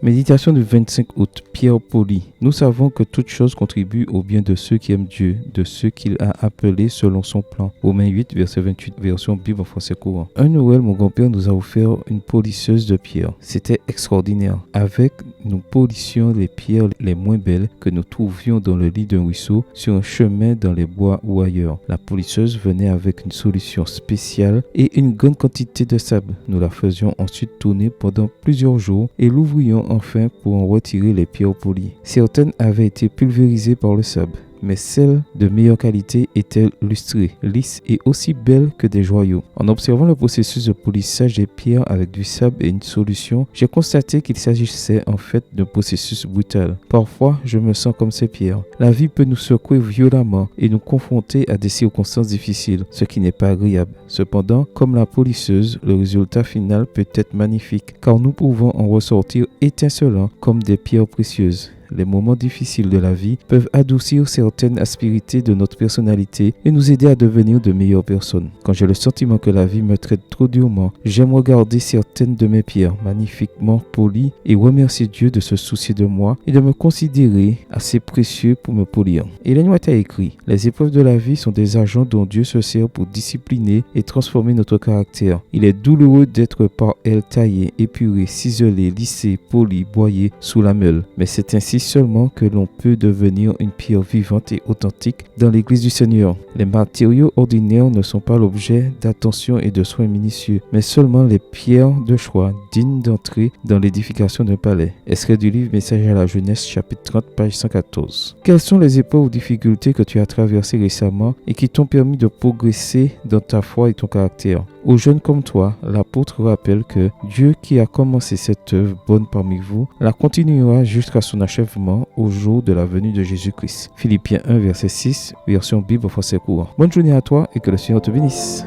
Méditation du 25 août, Pierre poli. Nous savons que toute chose contribue au bien de ceux qui aiment Dieu, de ceux qu'il a appelés selon son plan. Romains 8, verset 28, version Bible en français courant. Un Noël, mon grand-père nous a offert une polisseuse de pierre. C'était extraordinaire. Avec, nous polissions les pierres les moins belles que nous trouvions dans le lit d'un ruisseau, sur un chemin dans les bois ou ailleurs. La polisseuse venait avec une solution spéciale et une grande quantité de sable. Nous la faisions ensuite tourner pendant plusieurs jours et l'ouvrions enfin pour en retirer les pierres polies. Certaines avaient été pulvérisées par le sable, mais celles de meilleure qualité étaient lustrées, lisses et aussi belles que des joyaux. En observant le processus de polissage des pierres avec du sable et une solution, j'ai constaté qu'il s'agissait en fait d'un processus brutal. Parfois, je me sens comme ces pierres. La vie peut nous secouer violemment et nous confronter à des circonstances difficiles, ce qui n'est pas agréable. Cependant, comme la polisseuse, le résultat final peut être magnifique, car nous pouvons en ressortir étincelants comme des pierres précieuses. Les moments difficiles de la vie peuvent adoucir certaines aspérités de notre personnalité et nous aider à devenir de meilleures personnes. Quand j'ai le sentiment que la vie me traite trop durement, j'aime regarder certaines de mes pierres magnifiquement polies et remercier Dieu de se soucier de moi et de me considérer assez précieux pour me polir. Ellen White a écrit « Les épreuves de la vie sont des agents dont Dieu se sert pour discipliner et transformer notre caractère. Il est douloureux d'être par elles taillé, épuré, ciselé, lissé, poli, broyé sous la meule. Mais c'est ainsi seulement que l'on peut devenir une pierre vivante et authentique dans l'église du Seigneur. Les matériaux ordinaires ne sont pas l'objet d'attention et de soins minutieux, mais seulement les pierres de choix dignes d'entrer dans l'édification d'un palais. Extrait du livre Message à la jeunesse, chapitre 30, page 114. Quelles sont les épreuves ou difficultés que tu as traversées récemment et qui t'ont permis de progresser dans ta foi et ton caractère? Aux jeunes comme toi, l'apôtre rappelle que Dieu qui a commencé cette œuvre bonne parmi vous, la continuera jusqu'à son achèvement au jour de la venue de Jésus-Christ. Philippiens 1, verset 6, version Bible français courant. Bonne journée à toi et que le Seigneur te bénisse.